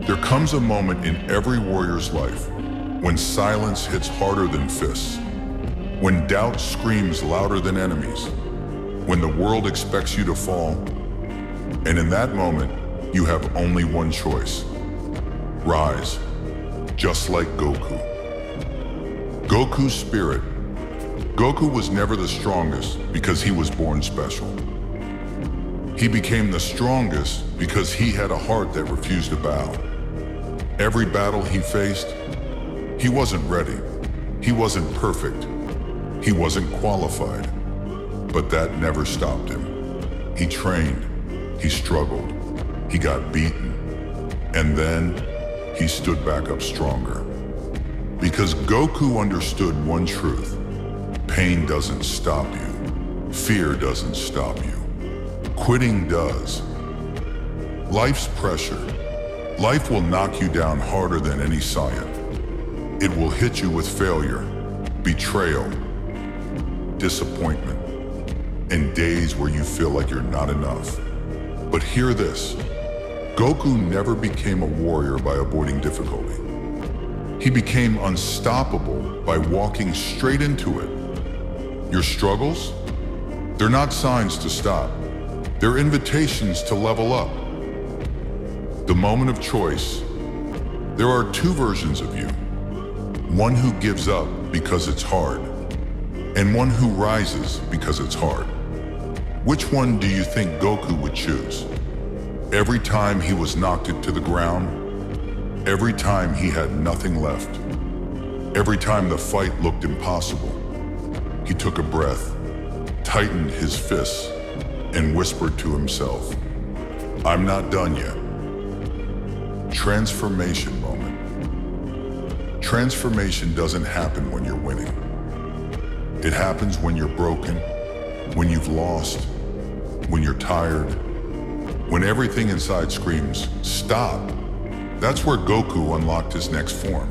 There comes a moment in every warrior's life when silence hits harder than fists, when doubt screams louder than enemies, when the world expects you to fall, and in that moment, you have only one choice: rise, just like Goku. Goku's spirit. Goku was never the strongest because he was born special. He became the strongest because he had a heart that refused to bow. Every battle he faced, he wasn't ready. He wasn't perfect. He wasn't qualified. But that never stopped him. He trained. He struggled. He got beaten. And then he stood back up stronger. Because Goku understood one truth. Pain doesn't stop you. Fear doesn't stop you. Quitting does. Life's pressure. Life will knock you down harder than any scion. It will hit you with failure, betrayal, disappointment, and days where you feel like you're not enough. But hear this. Goku never became a warrior by avoiding difficulty. He became unstoppable by walking straight into it. Your struggles? They're not signs to stop. They're invitations to level up. The moment of choice. There are two versions of you. One who gives up because it's hard, and one who rises because it's hard. Which one do you think Goku would choose? Every time he was knocked to the ground, every time he had nothing left, every time the fight looked impossible, he took a breath, tightened his fists, and whispered to himself, "I'm not done yet." Transformation moment. Transformation doesn't happen when you're winning. It happens when you're broken, when you've lost, when you're tired, when everything inside screams, "Stop." That's where Goku unlocked his next form.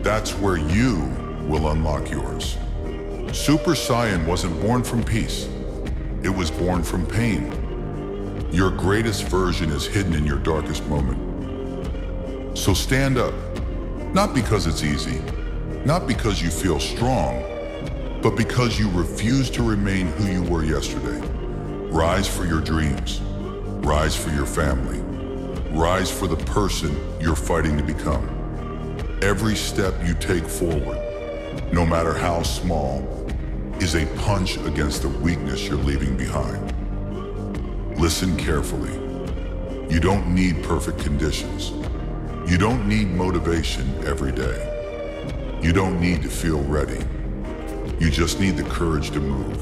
That's where you will unlock yours. Super Saiyan wasn't born from peace. It was born from pain. Your greatest version is hidden in your darkest moment. So stand up, not because it's easy, not because you feel strong, but because you refuse to remain who you were yesterday. Rise for your dreams. Rise for your family. Rise for the person you're fighting to become. Every step you take forward, no matter how small, is a punch against the weakness you're leaving behind. Listen carefully. You don't need perfect conditions. You don't need motivation every day. You don't need to feel ready. You just need the courage to move,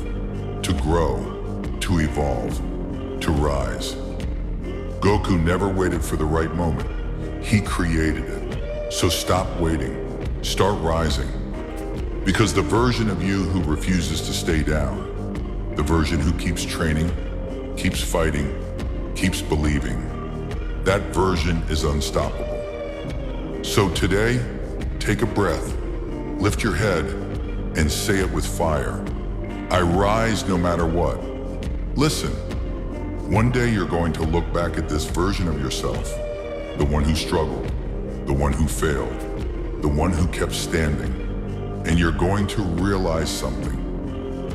to grow, to evolve, to rise. Goku never waited for the right moment. He created it. So stop waiting. Start rising. Because the version of you who refuses to stay down, the version who keeps training, keeps fighting, keeps believing, that version is unstoppable. So today, take a breath, lift your head, and say it with fire. I rise no matter what. Listen, one day you're going to look back at this version of yourself, the one who struggled, the one who failed, the one who kept standing, and you're going to realize something.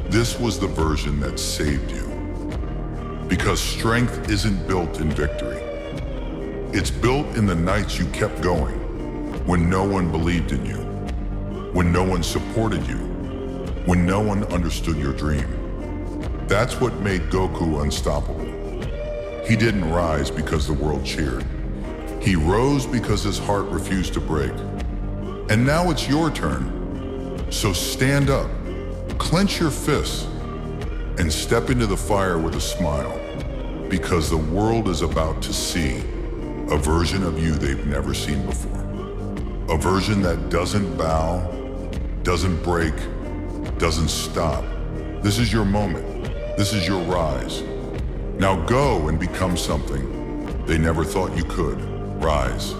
This was the version that saved you. Because strength isn't built in victory. It's built in the nights you kept going, when no one believed in you, when no one supported you, when no one understood your dream. That's what made Goku unstoppable. He didn't rise because the world cheered. He rose because his heart refused to break. And now it's your turn. So stand up, clench your fists, and step into the fire with a smile, because the world is about to see a version of you they've never seen before. A version that doesn't bow, doesn't break, doesn't stop. This is your moment. This is your rise. Now go and become something they never thought you could. Rise.